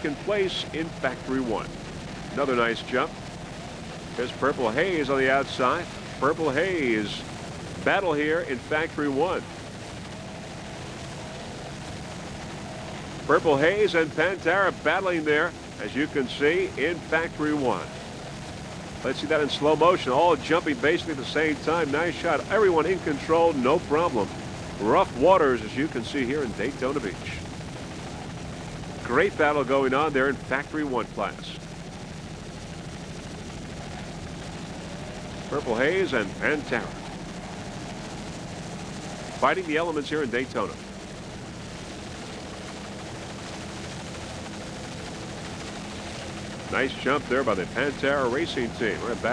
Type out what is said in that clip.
second place in Factory 1. Another nice jump. There's Purple Haze on the outside. Purple Haze battle here in Factory 1. Purple Haze and Pantera battling there, as you can see, in Factory 1. Let's see that in slow motion, all jumping basically at the same time. Nice shot. Everyone in control, no problem. Rough waters, as you can see here in Daytona Beach. Great battle going on there in Factory 1 class. Purple Haze and Pantera fighting the elements here in Daytona. Nice jump there by the Pantera racing team. Right back.